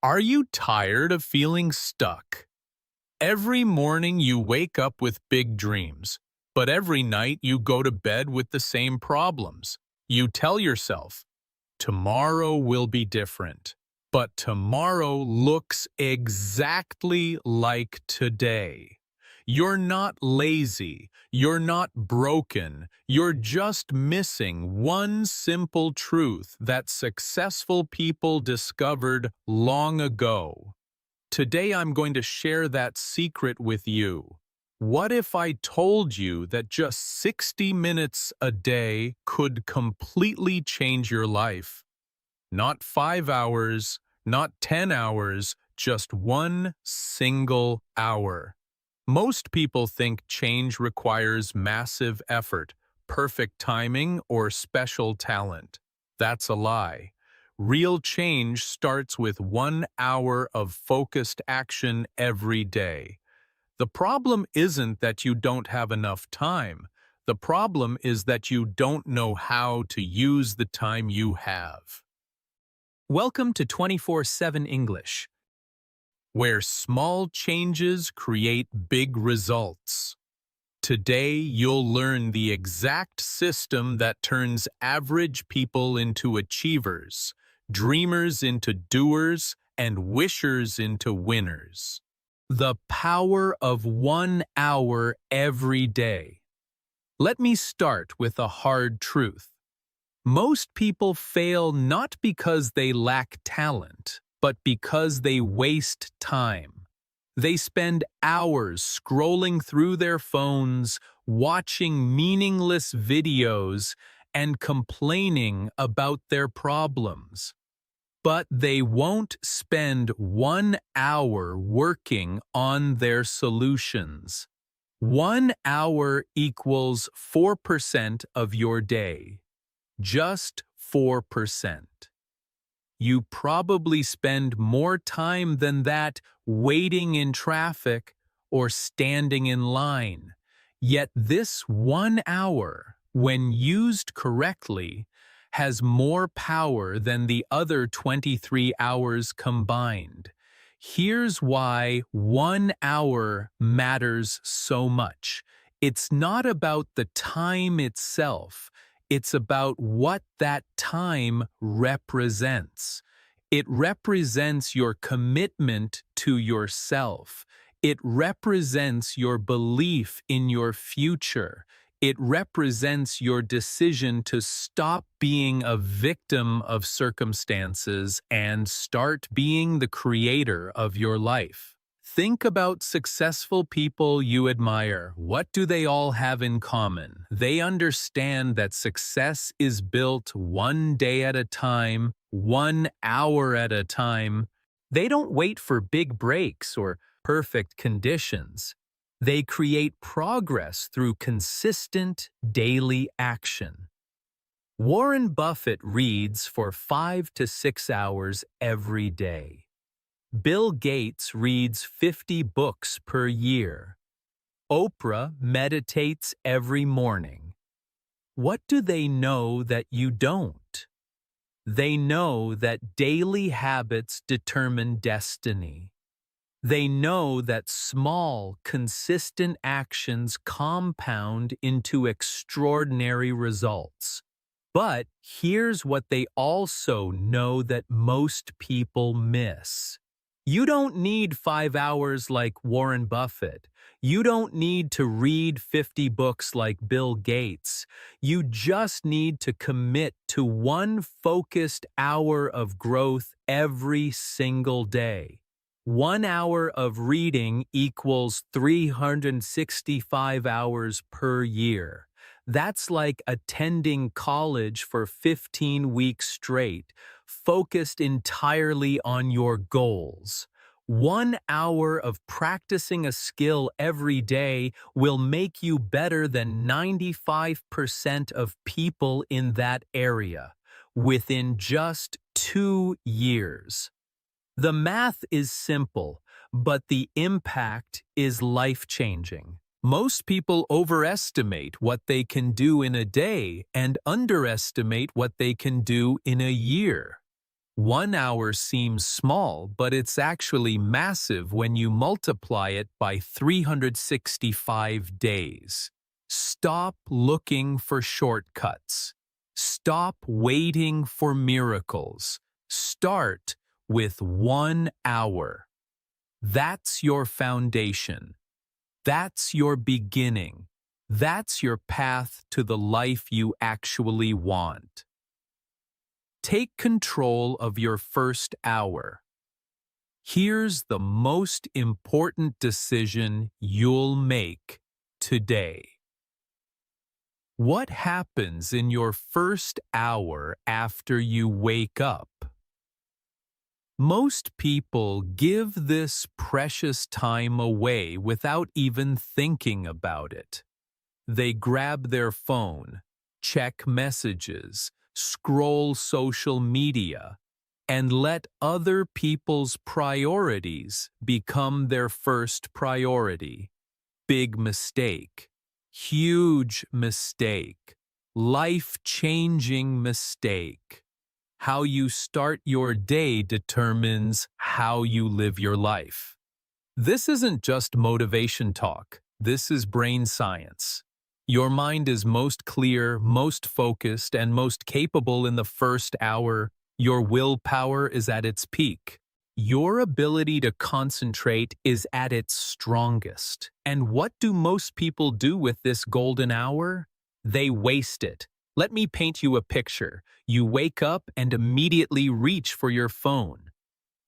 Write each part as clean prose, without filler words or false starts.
Are you tired of feeling stuck? Every morning you wake up with big dreams, but every night you go to bed with the same problems. You tell yourself, tomorrow will be different. But tomorrow looks exactly like today. You're not lazy, you're not broken, you're just missing one simple truth that successful people discovered long ago. Today I'm going to share that secret with you. What if I told you that just 60 minutes a day could completely change your life? Not 5 hours, not 10 hours, just one single hour. Most people think change requires massive effort, perfect timing, or special talent. That's a lie. Real change starts with 1 hour of focused action every day. The problem isn't that you don't have enough time. The problem is that you don't know how to use the time you have. Welcome to 24/7 English. Where small changes create big results. Today, you'll learn the exact system that turns average people into achievers, dreamers into doers, and wishers into winners. The power of 1 hour every day. Let me start with a hard truth. Most people fail not because they lack talent, but because they waste time. They spend hours scrolling through their phones, watching meaningless videos, and complaining about their problems. But they won't spend 1 hour working on their solutions. 1 hour equals 4% of your day. Just 4%. You probably spend more time than that waiting in traffic or standing in line. Yet this 1 hour, when used correctly, has more power than the other 23 hours combined. Here's why 1 hour matters so much. It's not about the time itself. It's about what that time represents. It represents your commitment to yourself. It represents your belief in your future. It represents your decision to stop being a victim of circumstances and start being the creator of your life. Think about successful people you admire. What do they all have in common? They understand that success is built 1 day at a time, 1 hour at a time. They don't wait for big breaks or perfect conditions. They create progress through consistent daily action. Warren Buffett reads for 5 to 6 hours every day. Bill Gates reads 50 books per year. Oprah meditates every morning. What do they know that you don't? They know that daily habits determine destiny. They know that small, consistent actions compound into extraordinary results. But here's what they also know that most people miss. You don't need 5 hours like Warren Buffett. You don't need to read 50 books like Bill Gates. You just need to commit to one focused hour of growth every single day. 1 hour of reading equals 365 hours per year. That's like attending college for 15 weeks straight, focused entirely on your goals. 1 hour of practicing a skill every day will make you better than 95% of people in that area within just 2 years. The math is simple, but the impact is life-changing. Most people overestimate what they can do in a day and underestimate what they can do in a year. 1 hour seems small, but it's actually massive when you multiply it by 365 days. Stop looking for shortcuts. Stop waiting for miracles. Start with 1 hour. That's your foundation. That's your beginning. That's your path to the life you actually want. Take control of your first hour. Here's the most important decision you'll make today. What happens in your first hour after you wake up? Most people give this precious time away without even thinking about it. They grab their phone, check messages, scroll social media, and let other people's priorities become their first priority. Big mistake. Huge mistake. Life-changing mistake. How you start your day determines how you live your life. This isn't just motivation talk. This is brain science. Your mind is most clear, most focused, and most capable in the first hour. Your willpower is at its peak. Your ability to concentrate is at its strongest. And what do most people do with this golden hour? They waste it. Let me paint you a picture. You wake up and immediately reach for your phone.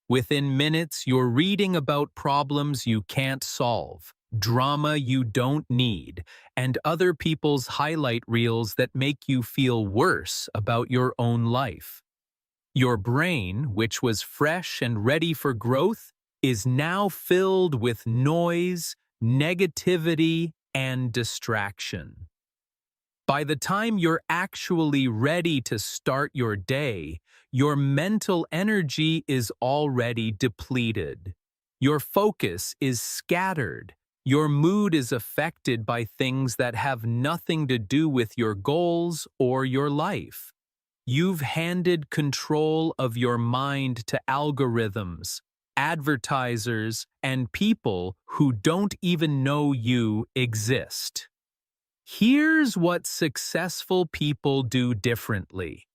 Within minutes, you're reading about problems you can't solve, drama you don't need, and other people's highlight reels that make you feel worse about your own life. Your brain, which was fresh and ready for growth, is now filled with noise, negativity, and distraction. By the time you're actually ready to start your day, your mental energy is already depleted. Your focus is scattered. Your mood is affected by things that have nothing to do with your goals or your life. You've handed control of your mind to algorithms, advertisers, and people who don't even know you exist. Here's what successful people do differently.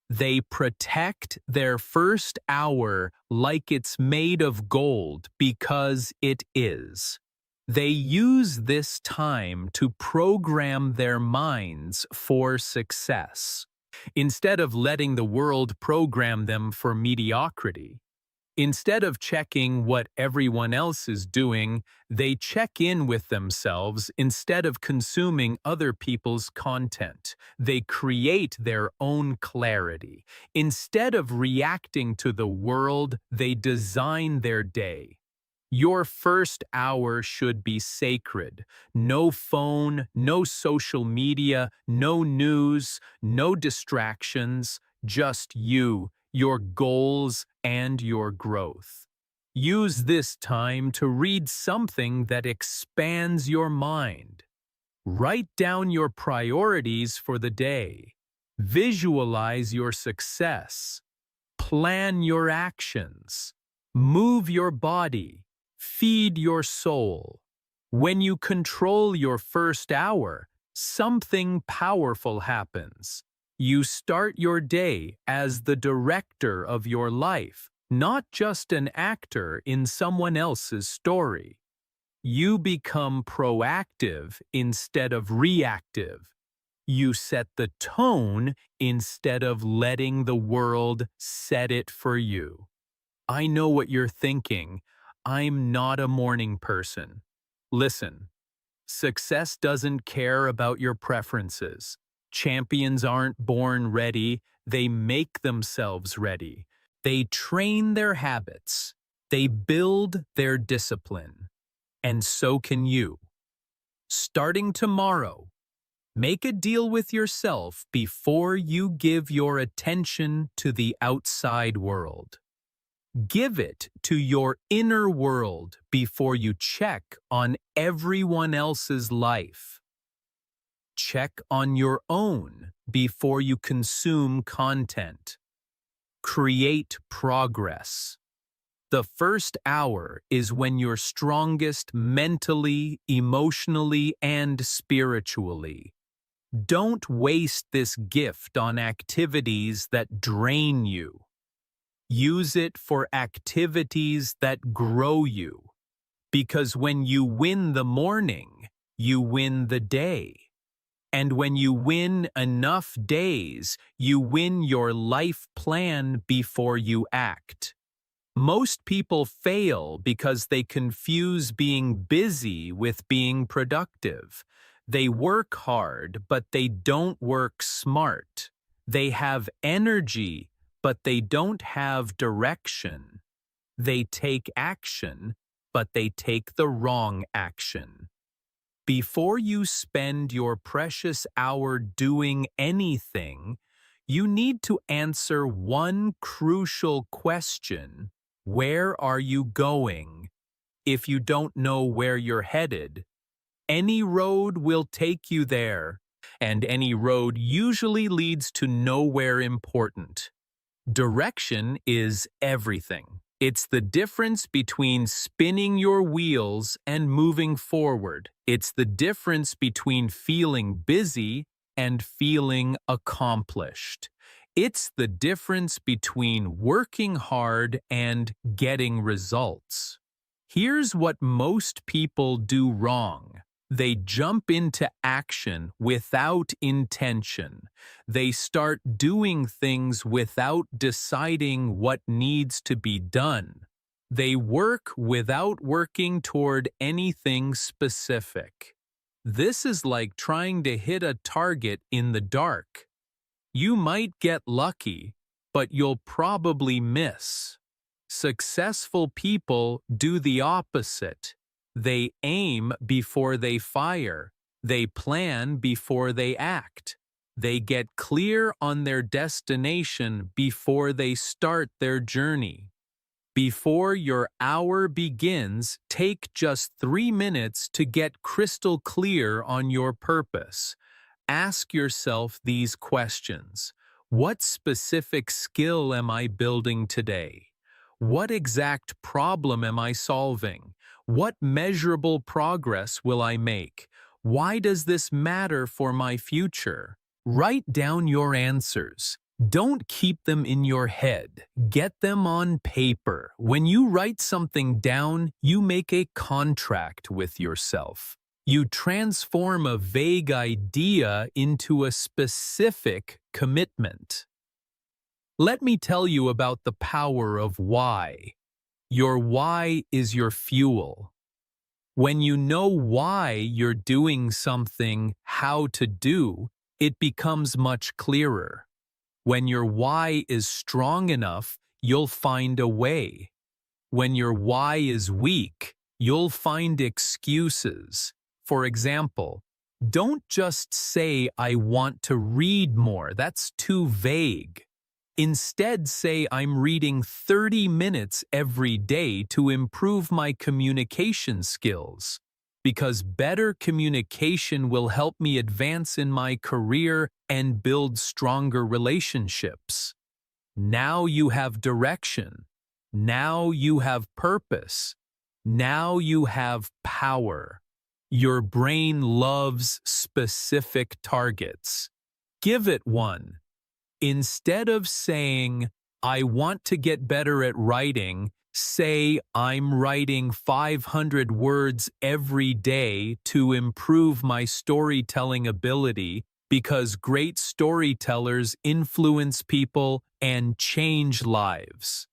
They protect their first hour like it's made of gold because it is. They use this time to program their minds for success, instead of letting the world program them for mediocrity. Instead of checking what everyone else is doing, they check in with themselves instead of consuming other people's content. They create their own clarity. Instead of reacting to the world, they design their day. Your first hour should be sacred. No phone, no social media, no news, no distractions, just you, your goals, and your growth. Use this time to read something that expands your mind. Write down your priorities for the day. Visualize your success. Plan your actions. Move your body. Feed your soul. When you control your first hour, something powerful happens. You start your day as the director of your life, not just an actor in someone else's story. You become proactive instead of reactive. You set the tone instead of letting the world set it for you. I know what you're thinking. I'm not a morning person. Listen, success doesn't care about your preferences. Champions aren't born ready, they make themselves ready. They train their habits. They build their discipline. And so can you. Starting tomorrow, make a deal with yourself before you give your attention to the outside world. Give it to your inner world before you check on everyone else's life. Check on your own before you consume content. Create progress. The first hour is when you're strongest mentally, emotionally, and spiritually. Don't waste this gift on activities that drain you. Use it for activities that grow you. Because when you win the morning, you win the day. And when you win enough days, you win your life plan before you act. Most people fail because they confuse being busy with being productive. They work hard, but they don't work smart. They have energy, but they don't have direction. They take action, but they take the wrong action. Before you spend your precious hour doing anything, you need to answer one crucial question. Where are you going? If you don't know where you're headed, any road will take you there, and any road usually leads to nowhere important. Direction is everything. It's the difference between spinning your wheels and moving forward. It's the difference between feeling busy and feeling accomplished. It's the difference between working hard and getting results. Here's what most people do wrong. They jump into action without intention. They start doing things without deciding what needs to be done. They work without working toward anything specific. This is like trying to hit a target in the dark. You might get lucky, but you'll probably miss. Successful people do the opposite. They aim before they fire. They plan before they act. They get clear on their destination before they start their journey. Before your hour begins, take just 3 minutes to get crystal clear on your purpose. Ask yourself these questions. What specific skill am I building today? What exact problem am I solving? What measurable progress will I make? Why does this matter for my future? Write down your answers. Don't keep them in your head. Get them on paper. When you write something down, you make a contract with yourself. You transform a vague idea into a specific commitment. Let me tell you about the power of why. Your why is your fuel. When you know why you're doing something, how to do, it becomes much clearer. When your why is strong enough, you'll find a way. When your why is weak, you'll find excuses. For example, don't just say, "I want to read more." That's too vague. Instead, say, "I'm reading 30 minutes every day to improve my communication skills." Because better communication will help me advance in my career and build stronger relationships. Now you have direction. Now you have purpose. Now you have power. Your brain loves specific targets. Give it one. Instead of saying, "I want to get better at writing," say, "I'm writing 500 words every day to improve my storytelling ability," because great storytellers influence people and change lives.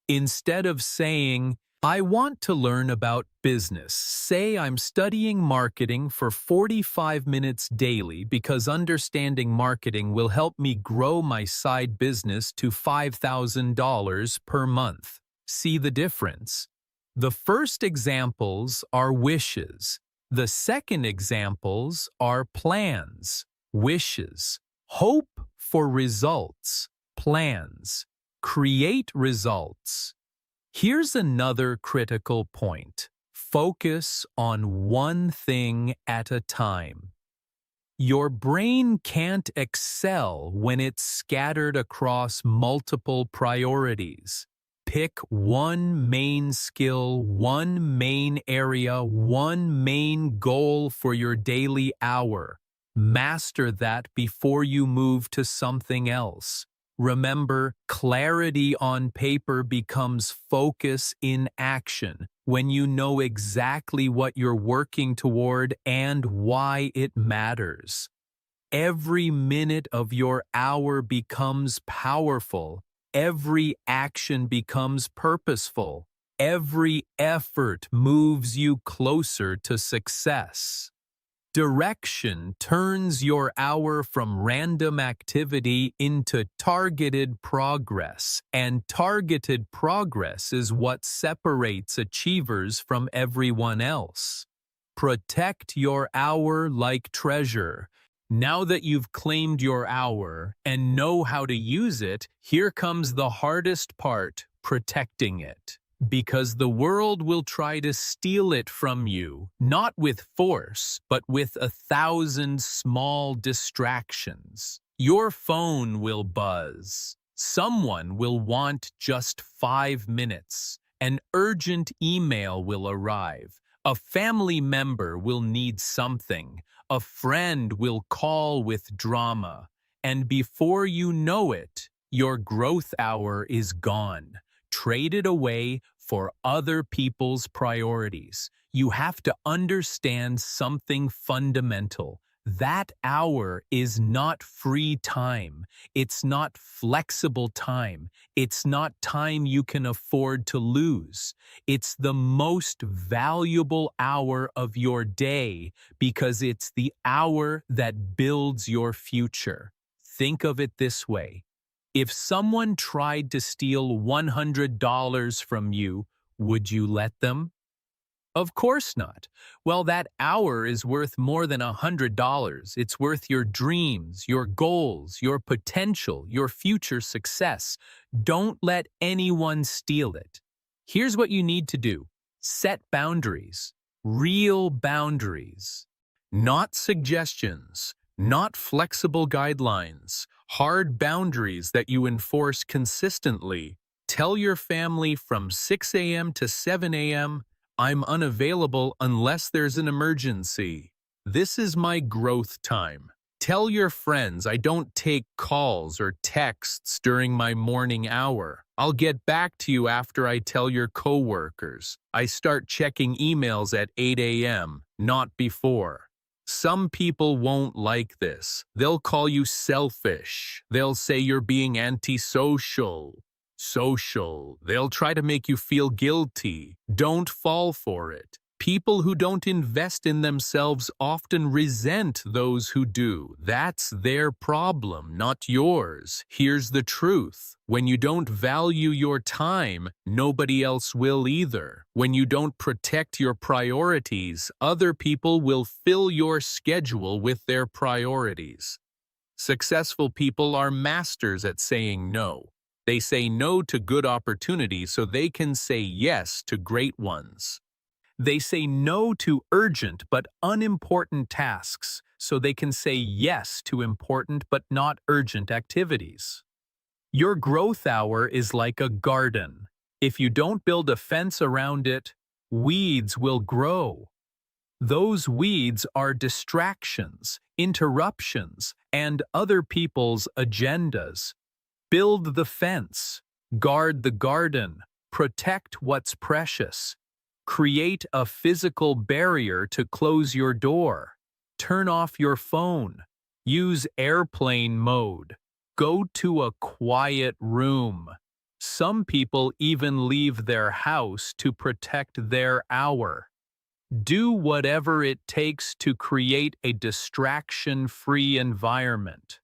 Instead of saying, "I want to learn about business," say, "I'm studying marketing for 45 minutes daily because understanding marketing will help me grow my side business to $5,000 per month." See the difference? The first examples are wishes. The second examples are plans. Wishes. Hope for results. Plans. Create results. Here's another critical point. Focus on one thing at a time. Your brain can't excel when it's scattered across multiple priorities. Pick one main skill, one main area, one main goal for your daily hour. Master that before you move to something else. Remember, clarity on paper becomes focus in action when you know exactly what you're working toward and why it matters. Every minute of your hour becomes powerful. Every action becomes purposeful. Every effort moves you closer to success. Direction turns your hour from random activity into targeted progress, and targeted progress is what separates achievers from everyone else. Protect your hour like treasure. Now that you've claimed your hour and know how to use it, here comes the hardest part, protecting it. Because the world will try to steal it from you, not with force, but with 1,000 small distractions. Your phone will buzz. Someone will want just 5 minutes. An urgent email will arrive. A family member will need something. A friend will call with drama. And before you know it, your growth hour is gone. Traded away for other people's priorities. You have to understand something fundamental. That hour is not free time. It's not flexible time. It's not time you can afford to lose. It's the most valuable hour of your day because it's the hour that builds your future. Think of it this way. If someone tried to steal $100 from you, would you let them? Of course not. Well, that hour is worth more than $100. It's worth your dreams, your goals, your potential, your future success. Don't let anyone steal it. Here's what you need to do. Set boundaries. Real boundaries. Not suggestions. Not flexible guidelines. Hard boundaries that you enforce consistently. Tell your family from 6 a.m. to 7 a.m., I'm unavailable unless there's an emergency. This is my growth time. Tell your friends I don't take calls or texts during my morning hour. I'll get back to you after I tell your coworkers. I start checking emails at 8 a.m., not before. Some people won't like this. They'll call you selfish. They'll say you're being antisocial. They'll try to make you feel guilty. Don't fall for it. People who don't invest in themselves often resent those who do. That's their problem, not yours. Here's the truth. When you don't value your time, nobody else will either. When you don't protect your priorities, other people will fill your schedule with their priorities. Successful people are masters at saying no. They say no to good opportunities so they can say yes to great ones. They say no to urgent but unimportant tasks so they can say yes to important but not urgent activities. Your growth hour is like a garden. If you don't build a fence around it, weeds will grow. Those weeds are distractions, interruptions, and other people's agendas. Build the fence, guard the garden, protect what's precious. Create a physical barrier to close your door. Turn off your phone. Use airplane mode. Go to a quiet room. Some people even leave their house to protect their hour. Do whatever it takes to create a distraction-free environment.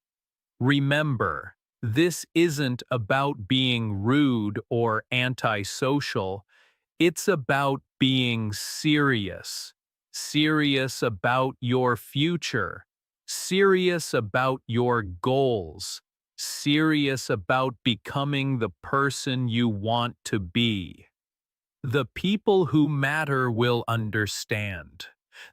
Remember, this isn't about being rude or antisocial. It's about being serious. Serious about your future. Serious about your goals. Serious about becoming the person you want to be. The people who matter will understand.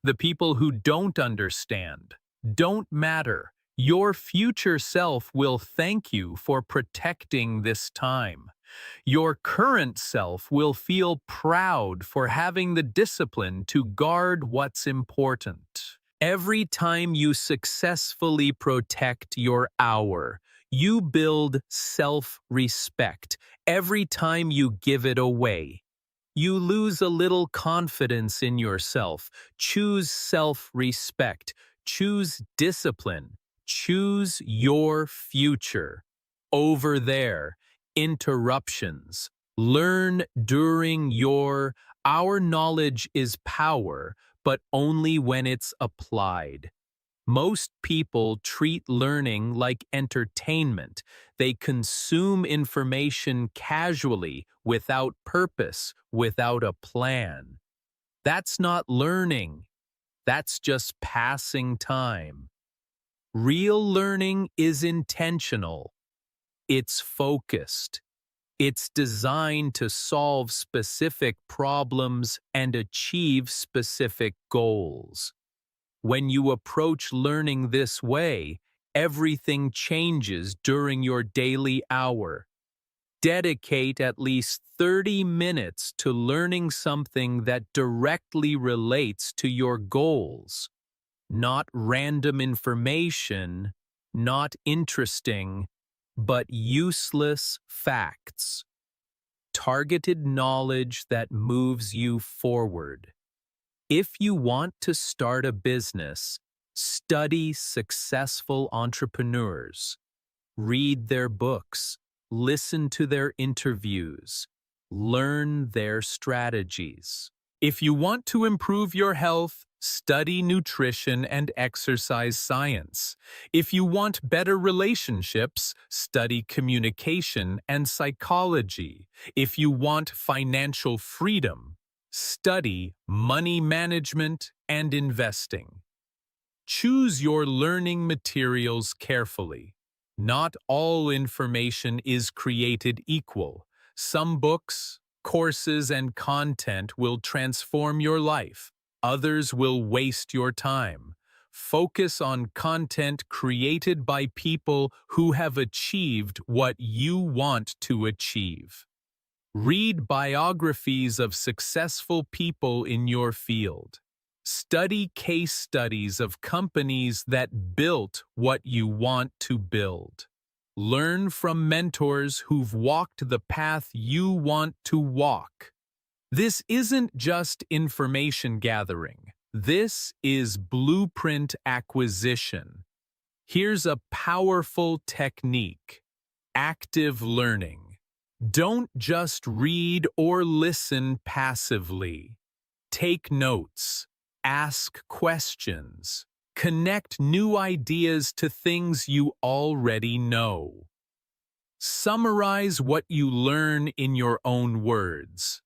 The people who don't understand don't matter. Your future self will thank you for protecting this time. Your current self will feel proud for having the discipline to guard what's important. Every time you successfully protect your hour, you build self-respect. Every time you give it away, you lose a little confidence in yourself. Choose self-respect. Choose discipline. Choose your future. Over there, interruptions. Learn during our knowledge is power, but only when it's applied. Most people treat learning like entertainment. They consume information casually, without purpose, without a plan. That's not learning. That's just passing time. Real learning is intentional. It's focused. It's designed to solve specific problems and achieve specific goals. When you approach learning this way, everything changes during your daily hour. Dedicate at least 30 minutes to learning something that directly relates to your goals. Not random information, not interesting, but useless facts. Targeted knowledge that moves you forward. If you want to start a business, study successful entrepreneurs. Read their books, listen to their interviews, learn their strategies. If you want to improve your health, study nutrition and exercise science. If you want better relationships, study communication and psychology. If you want financial freedom, study money management and investing. Choose your learning materials carefully. Not all information is created equal. Some books, courses, and content will transform your life. Others will waste your time. Focus on content created by people who have achieved what you want to achieve. Read biographies of successful people in your field. Study case studies of companies that built what you want to build. Learn from mentors who've walked the path you want to walk. This isn't just information gathering. This is blueprint acquisition. Here's a powerful technique: active learning. Don't just read or listen passively. Take notes. Ask questions. Connect new ideas to things you already know. Summarize what you learn in your own words.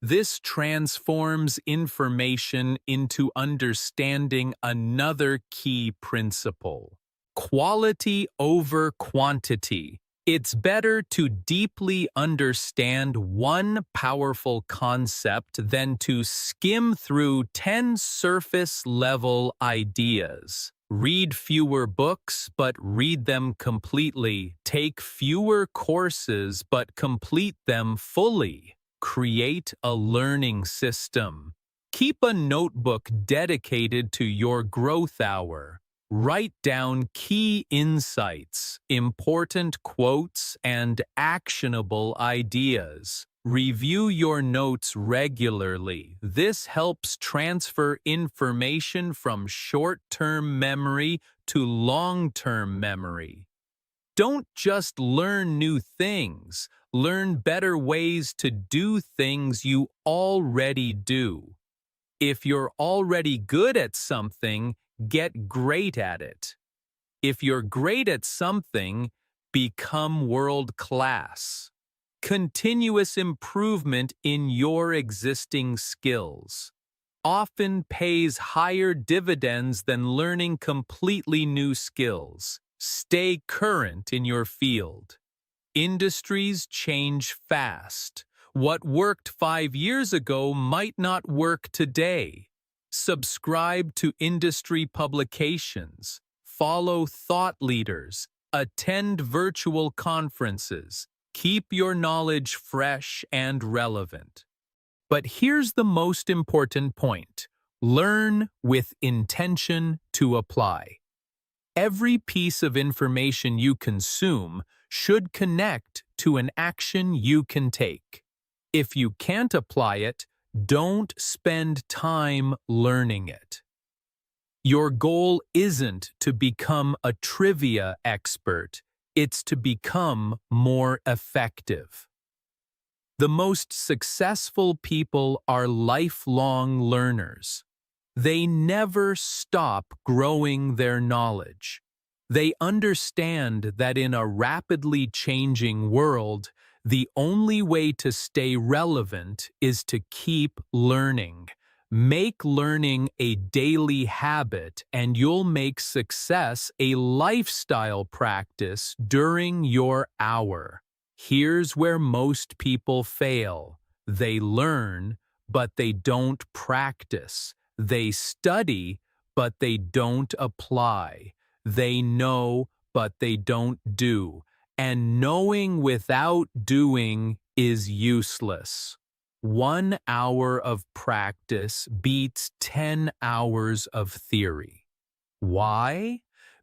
This transforms information into understanding another key principle: quality over quantity. It's better to deeply understand one powerful concept than to skim through 10 surface-level ideas. Read fewer books, but read them completely. Take fewer courses, but complete them fully. Create a learning system. Keep a notebook dedicated to your growth hour. Write down key insights, important quotes, and actionable ideas. Review your notes regularly. This helps transfer information from short-term memory to long-term memory. Don't just learn new things. Learn better ways to do things you already do. If you're already good at something, get great at it. If you're great at something, become world-class. Continuous improvement in your existing skills often pays higher dividends than learning completely new skills. Stay current in your field. Industries change fast. What worked 5 years ago might not work today. Subscribe to industry publications. follow thought leaders, attend virtual conferences, keep your knowledge fresh and relevant. But here's the most important point. Learn with intention to apply. Every piece of information you consume should connect to an action you can take. If you can't apply it, don't spend time learning it. Your goal isn't to become a trivia expert, it's to become more effective. The most successful people are lifelong learners. They never stop growing their knowledge. They understand that in a rapidly changing world, the only way to stay relevant is to keep learning. Make learning a daily habit, and you'll make success a lifestyle practice during your hour. Here's where most people fail. They learn, but they don't practice. They study, but they don't apply. They know, but they don't do. And knowing without doing is useless. 1 hour of practice beats 10 hours of theory. Why?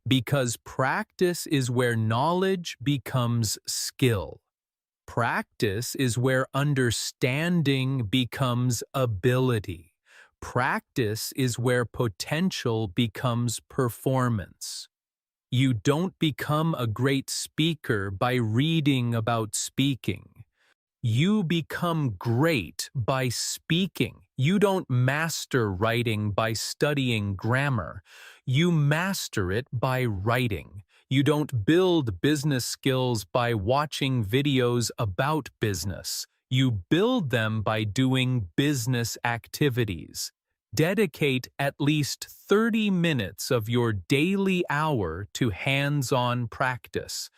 Because practice is where knowledge becomes skill. Practice is where understanding becomes ability. Practice is where potential becomes performance. You don't become a great speaker by reading about speaking. You become great by speaking. You don't master writing by studying grammar. You master it by writing. You don't build business skills by watching videos about business. You build them by doing business activities. Dedicate at least 30 minutes of your daily hour to hands-on practice.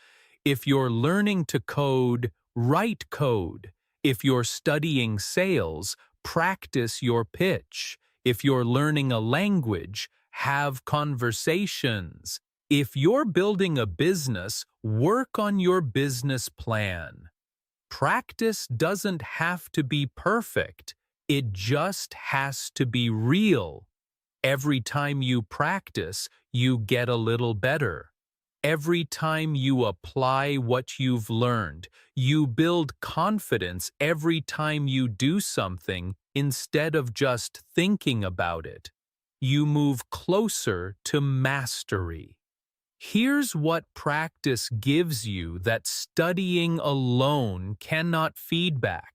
If you're learning to code, write code. If you're studying sales, practice your pitch. If you're learning a language, have conversations. If you're building a business, work on your business plan. Practice doesn't have to be perfect. It just has to be real. Every time you practice, you get a little better. Every time you apply what you've learned, you build confidence every time you do something instead of just thinking about it. You move closer to mastery. Here's what practice gives you that studying alone cannot feedback.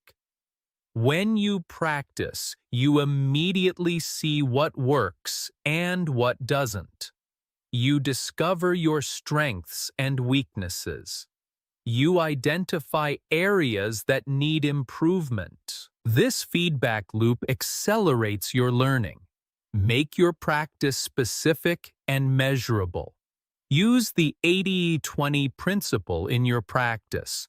When you practice, you immediately see what works and what doesn't. You discover your strengths and weaknesses. You identify areas that need improvement. This feedback loop accelerates your learning. Make your practice specific and measurable. Use the 80-20 principle in your practice.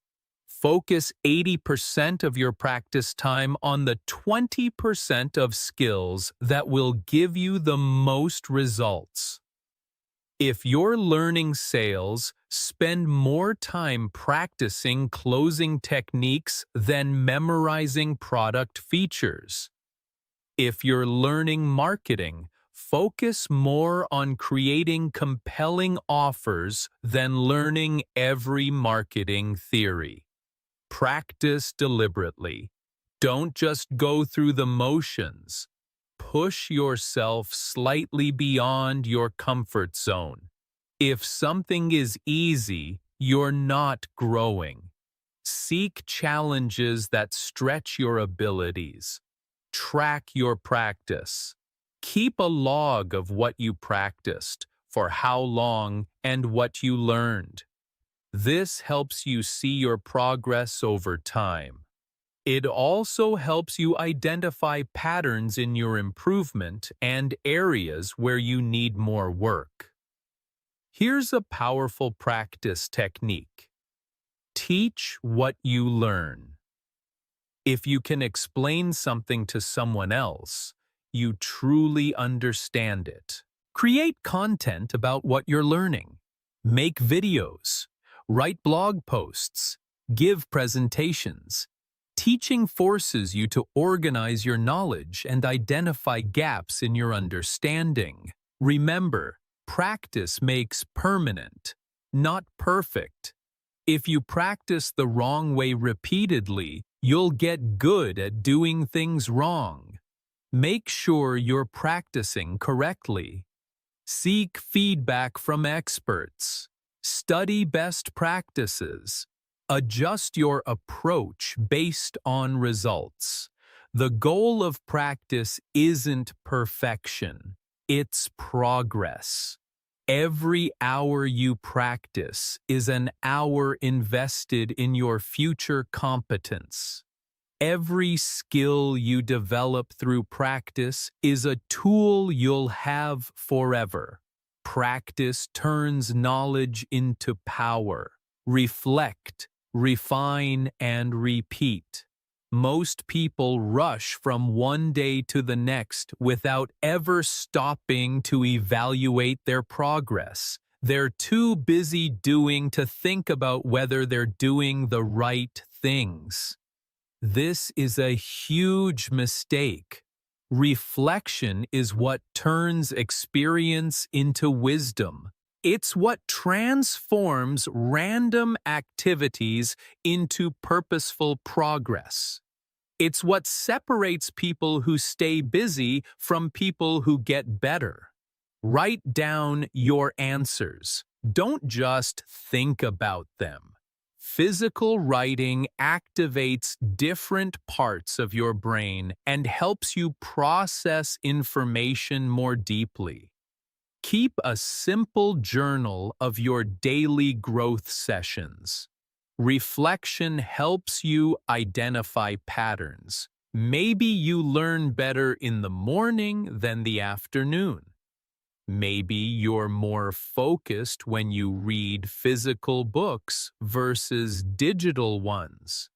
Focus 80% of your practice time on the 20% of skills that will give you the most results. If you're learning sales, spend more time practicing closing techniques than memorizing product features. If you're learning marketing, focus more on creating compelling offers than learning every marketing theory. Practice deliberately. Don't just go through the motions. Push yourself slightly beyond your comfort zone. If something is easy, you're not growing. Seek challenges that stretch your abilities. Track your practice. Keep a log of what you practiced, for how long, and what you learned. This helps you see your progress over time. It also helps you identify patterns in your improvement and areas where you need more work. Here's a powerful practice technique. Teach what you learn. If you can explain something to someone else, you truly understand it. Create content about what you're learning. Make videos. Write blog posts. Give presentations. Teaching forces you to organize your knowledge and identify gaps in your understanding. Remember, practice makes permanent, not perfect. If you practice the wrong way repeatedly, you'll get good at doing things wrong. Make sure you're practicing correctly. Seek feedback from experts. Study best practices. Adjust your approach based on results. The goal of practice isn't perfection, it's progress. Every hour you practice is an hour invested in your future competence. Every skill you develop through practice is a tool you'll have forever. Practice turns knowledge into power. Reflect, refine, and repeat. Most people rush from one day to the next without ever stopping to evaluate their progress. They're too busy doing to think about whether they're doing the right things. This is a huge mistake. Reflection is what turns experience into wisdom. It's what transforms random activities into purposeful progress. It's what separates people who stay busy from people who get better. Write down your answers. Don't just think about them. Physical writing activates different parts of your brain and helps you process information more deeply. Keep a simple journal of your daily growth sessions. Reflection helps you identify patterns. Maybe you learn better in the morning than the afternoon. Maybe you're more focused when you read physical books versus digital ones.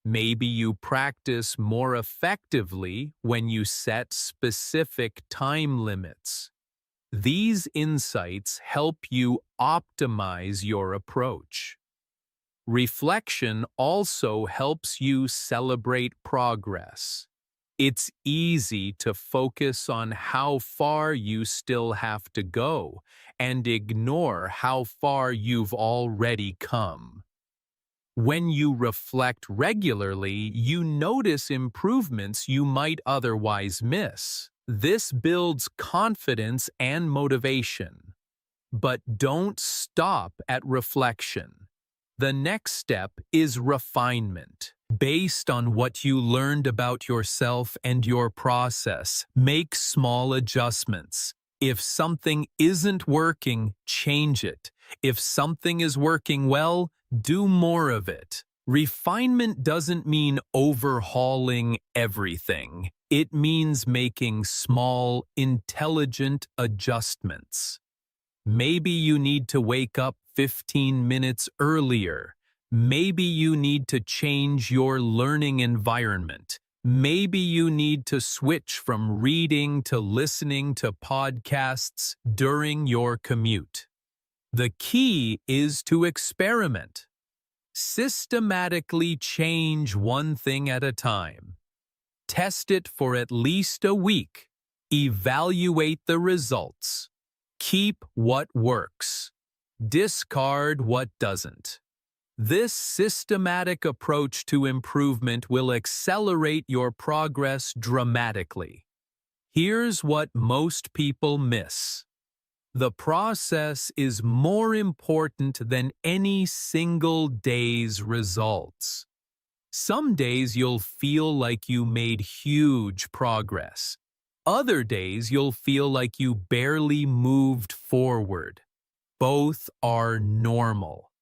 Maybe you practice more effectively when you set specific time limits. These insights help you optimize your approach. Reflection also helps you celebrate progress. It's easy to focus on how far you still have to go and ignore how far you've already come. When you reflect regularly, you notice improvements you might otherwise miss. This builds confidence and motivation. But don't stop at reflection. The next step is refinement. Based on what you learned about yourself and your process, make small adjustments. If something isn't working, change it. If something is working well, do more of it. Refinement doesn't mean overhauling everything. It means making small, intelligent adjustments. Maybe you need to wake up 15 minutes earlier. Maybe you need to change your learning environment. Maybe you need to switch from reading to listening to podcasts during your commute. The key is to experiment. Systematically change one thing at a time. Test it for at least a week. Evaluate the results. Keep what works. Discard what doesn't. This systematic approach to improvement will accelerate your progress dramatically. Here's what most people miss. The process is more important than any single day's results. Some days you'll feel like you made huge progress. Other days you'll feel like you barely moved forward. Both are normal.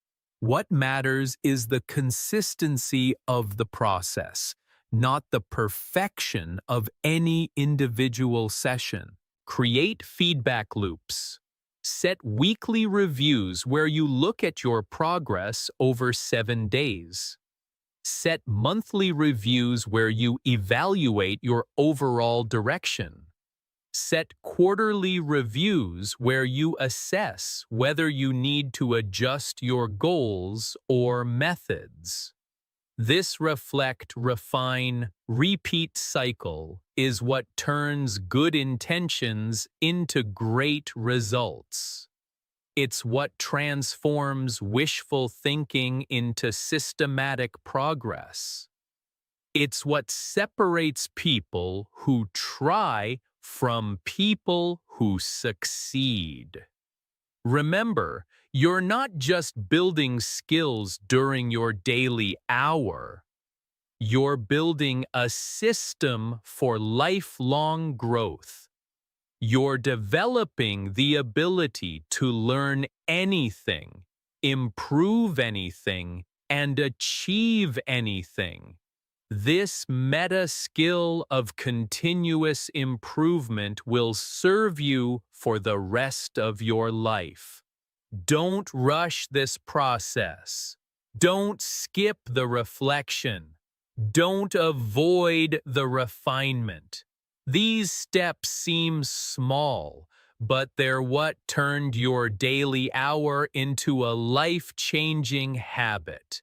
What matters is the consistency of the process, not the perfection of any individual session. Create feedback loops. Set weekly reviews where you look at your progress over 7 days. Set monthly reviews where you evaluate your overall direction. Set quarterly reviews where you assess whether you need to adjust your goals or methods. This refine, repeat cycle is what turns good intentions into great results. It's what transforms wishful thinking into systematic progress. It's what separates people who try from people who succeed. Remember, you're not just building skills during your daily hour. You're building a system for lifelong growth. You're developing the ability to learn anything, improve anything, and achieve anything. This meta skill of continuous improvement will serve you for the rest of your life. Don't rush this process. Don't skip the reflection. Don't avoid the refinement. These steps seem small, but they're what turned your daily hour into a life-changing habit.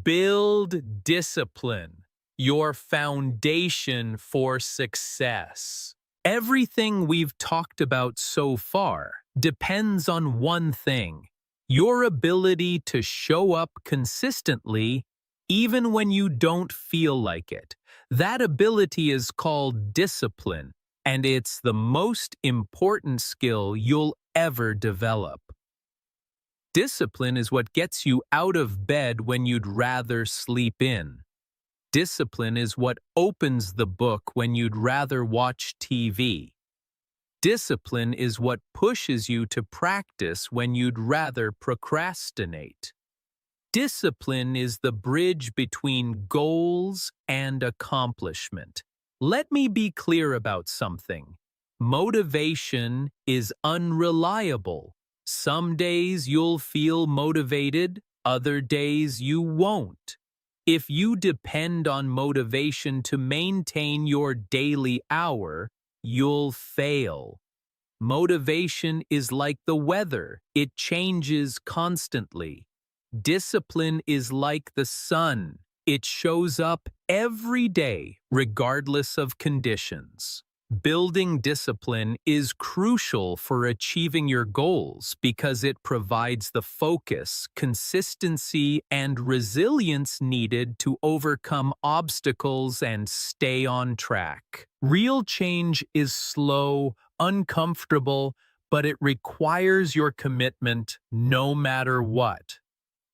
Build discipline, your foundation for success. Everything we've talked about so far depends on one thing: your ability to show up consistently even when you don't feel like it. That ability is called discipline, and it's the most important skill you'll ever develop. Discipline is what gets you out of bed when you'd rather sleep in. Discipline is what opens the book when you'd rather watch TV. Discipline is what pushes you to practice when you'd rather procrastinate. Discipline is the bridge between goals and accomplishment. Let me be clear about something. Motivation is unreliable. Some days you'll feel motivated, other days you won't. If you depend on motivation to maintain your daily hour, you'll fail. Motivation is like the weather, it changes constantly. Discipline is like the sun. It shows up every day, regardless of conditions. Building discipline is crucial for achieving your goals because it provides the focus, consistency, and resilience needed to overcome obstacles and stay on track. Real change is slow, uncomfortable, but it requires your commitment no matter what.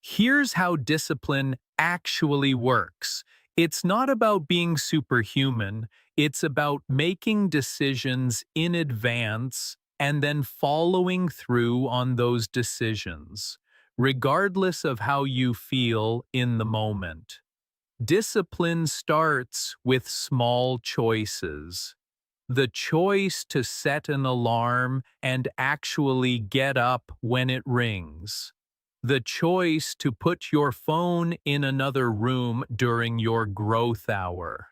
Here's how discipline actually works. It's not about being superhuman, it's about making decisions in advance and then following through on those decisions, regardless of how you feel in the moment. Discipline starts with small choices. The choice to set an alarm and actually get up when it rings. The choice to put your phone in another room during your growth hour.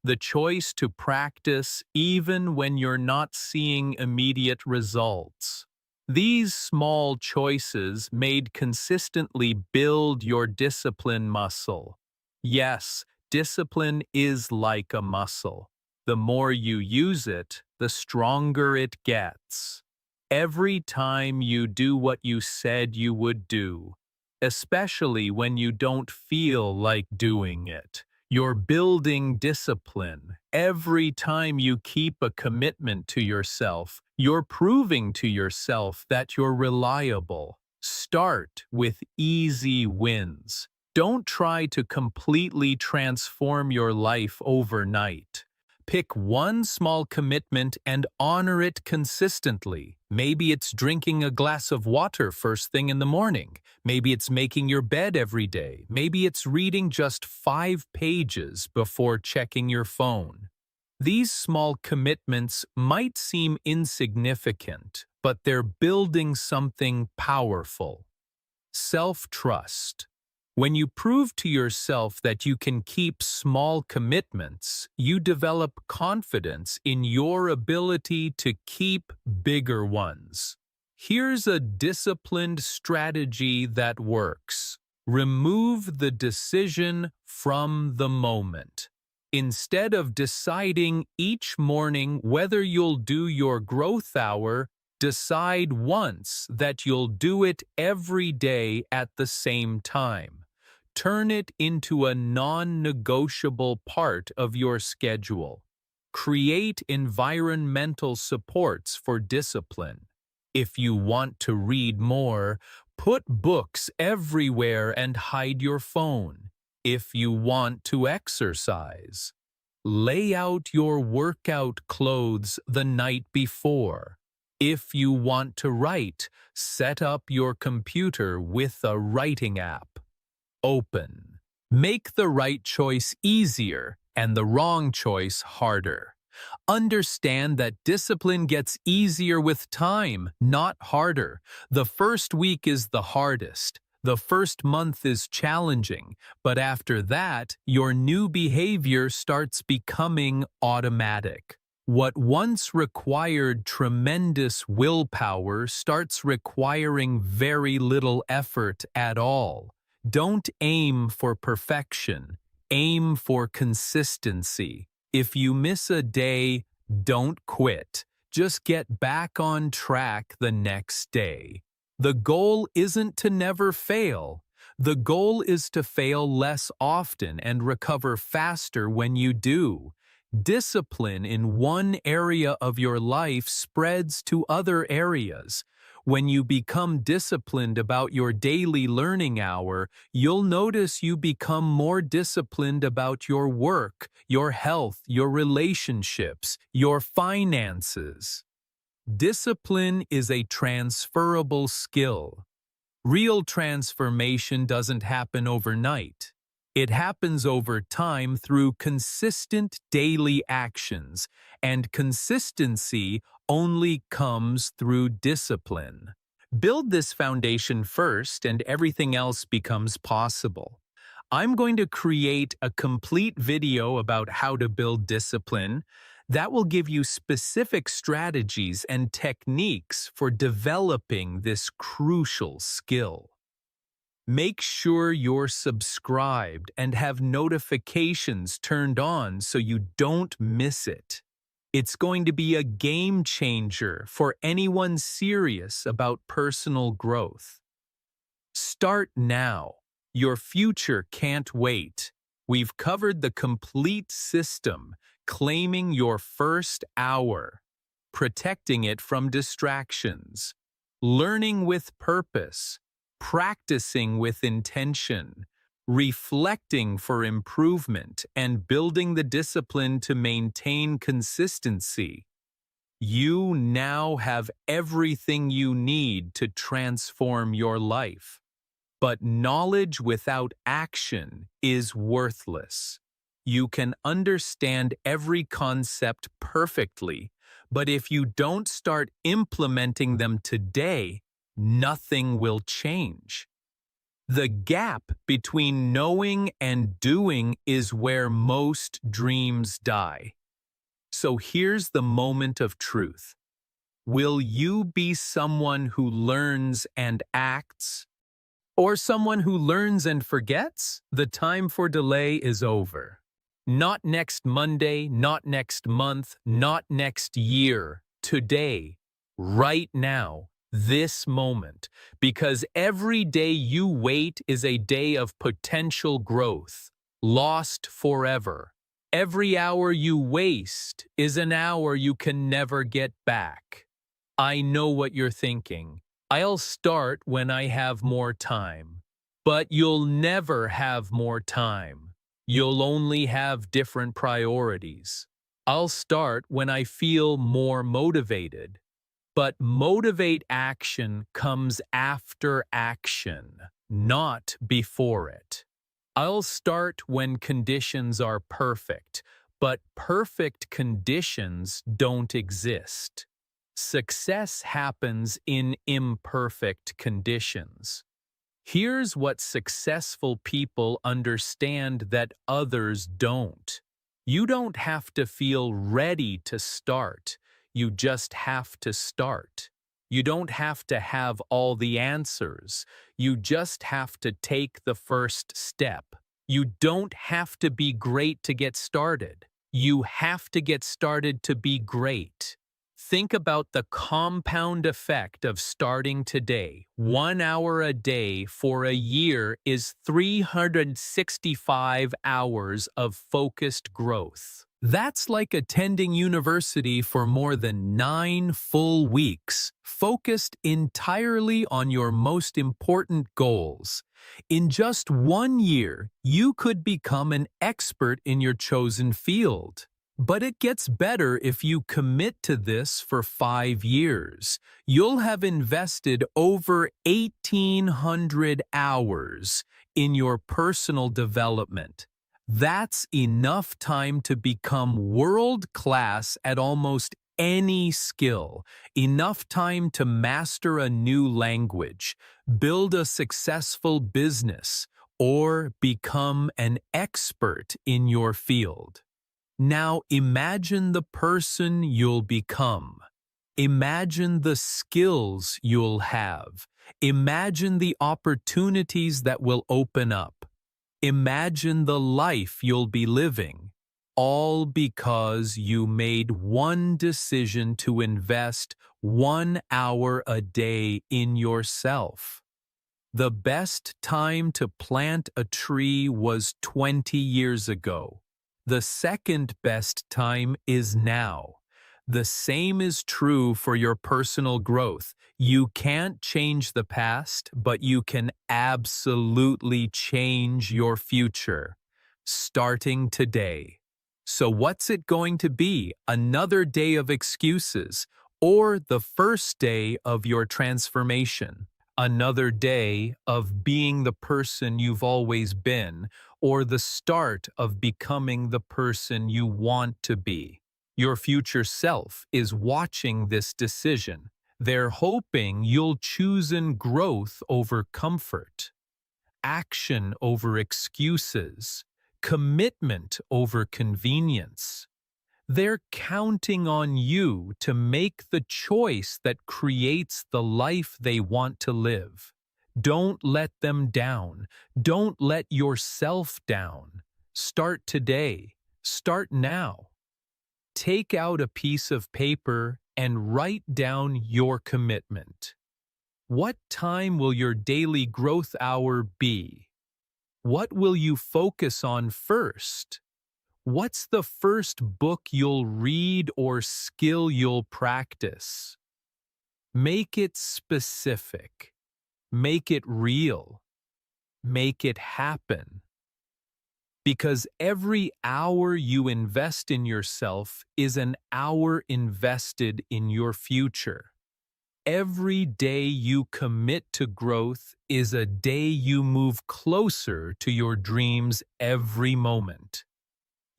The choice to practice even when you're not seeing immediate results. These small choices made consistently build your discipline muscle. Yes, discipline is like a muscle. The more you use it, the stronger it gets. Every time you do what you said you would do, especially when you don't feel like doing it, you're building discipline. Every time you keep a commitment to yourself, you're proving to yourself that you're reliable. Start with easy wins. Don't try to completely transform your life overnight. Pick one small commitment and honor it consistently. Maybe it's drinking a glass of water first thing in the morning. Maybe it's making your bed every day. Maybe it's reading just 5 pages before checking your phone. These small commitments might seem insignificant, but they're building something powerful. Self-trust. When you prove to yourself that you can keep small commitments, you develop confidence in your ability to keep bigger ones. Here's a disciplined strategy that works. Remove the decision from the moment. Instead of deciding each morning whether you'll do your growth hour, decide once that you'll do it every day at the same time. Turn it into a non-negotiable part of your schedule. Create environmental supports for discipline. If you want to read more, put books everywhere and hide your phone. If you want to exercise, lay out your workout clothes the night before. If you want to write, set up your computer with a writing app. Open. Make the right choice easier and the wrong choice harder. Understand that discipline gets easier with time, not harder. The first week is the hardest. The first month is challenging, but after that, your new behavior starts becoming automatic. What once required tremendous willpower starts requiring very little effort at all. Don't aim for perfection. Aim for consistency. If you miss a day, don't quit. Just get back on track the next day. The goal isn't to never fail. The goal is to fail less often and recover faster when you do. Discipline in one area of your life spreads to other areas. When you become disciplined about your daily learning hour, you'll notice you become more disciplined about your work, your health, your relationships, your finances. Discipline is a transferable skill. Real transformation doesn't happen overnight. It happens over time through consistent daily actions, and consistency only comes through discipline. Build this foundation first, and everything else becomes possible. I'm going to create a complete video about how to build discipline that will give you specific strategies and techniques for developing this crucial skill. Make sure you're subscribed and have notifications turned on so you don't miss it. It's going to be a game changer for anyone serious about personal growth. Start now. Your future can't wait. We've covered the complete system, claiming your first hour, protecting it from distractions, learning with purpose, practicing with intention, reflecting for improvement, and building the discipline to maintain consistency. You now have everything you need to transform your life. But knowledge without action is worthless. You can understand every concept perfectly, but if you don't start implementing them today, nothing will change. The gap between knowing and doing is where most dreams die. So here's the moment of truth. Will you be someone who learns and acts, or someone who learns and forgets? The time for delay is over. Not next Monday, not next month, not next year. Today, right now, this moment, because every day you wait is a day of potential growth, lost forever. Every hour you waste is an hour you can never get back. I know what you're thinking. I'll start when I have more time. But you'll never have more time. You'll only have different priorities. I'll start when I feel more motivated. But motivate action comes after action, not before it. I'll start when conditions are perfect, but perfect conditions don't exist. Success happens in imperfect conditions. Here's what successful people understand that others don't. You don't have to feel ready to start. You just have to start. You don't have to have all the answers. You just have to take the first step. You don't have to be great to get started. You have to get started to be great. Think about the compound effect of starting today. 1 hour a day for a year is 365 hours of focused growth. That's like attending university for more than 9 full weeks, focused entirely on your most important goals. In just 1 year, you could become an expert in your chosen field. But it gets better if you commit to this for 5 years. You'll have invested over 1,800 hours in your personal development. That's enough time to become world-class at almost any skill, enough time to master a new language, build a successful business, or become an expert in your field. Now imagine the person you'll become. Imagine the skills you'll have. Imagine the opportunities that will open up. Imagine the life you'll be living, all because you made one decision to invest 1 hour a day in yourself. The best time to plant a tree was 20 years ago. The second best time is now. The same is true for your personal growth. You can't change the past, but you can absolutely change your future, starting today. So what's it going to be? Another day of excuses, or the first day of your transformation? Another day of being the person you've always been, or the start of becoming the person you want to be? Your future self is watching this decision. They're hoping you'll choose growth over comfort, action over excuses, commitment over convenience. They're counting on you to make the choice that creates the life they want to live. Don't let them down. Don't let yourself down. Start today. Start now. Take out a piece of paper and write down your commitment. What time will your daily growth hour be? What will you focus on first? What's the first book you'll read or skill you'll practice? Make it specific. Make it real. Make it happen. Because every hour you invest in yourself is an hour invested in your future. Every day you commit to growth is a day you move closer to your dreams every moment.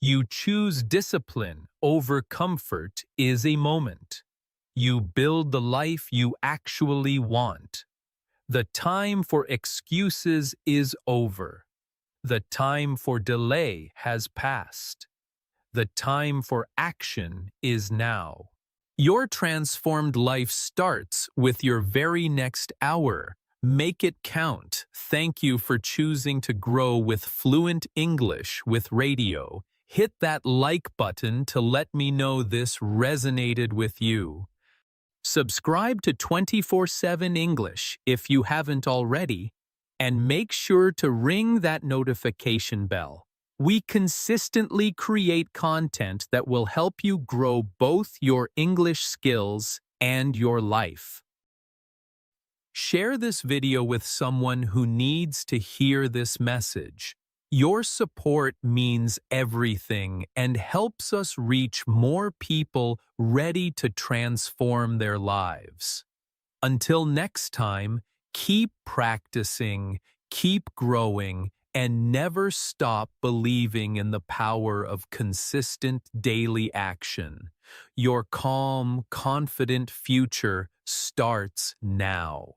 You choose discipline over comfort is a moment. You build the life you actually want. The time for excuses is over. The time for delay has passed. The time for action is now. Your transformed life starts with your very next hour. Make it count. Thank you for choosing to grow with Fluent English with Radio. Hit that like button to let me know this resonated with you. Subscribe to 24/7 English if you haven't already, and make sure to ring that notification bell. We consistently create content that will help you grow both your English skills and your life. Share this video with someone who needs to hear this message. Your support means everything and helps us reach more people ready to transform their lives. Until next time, keep practicing, keep growing, and never stop believing in the power of consistent daily action. Your calm, confident future starts now.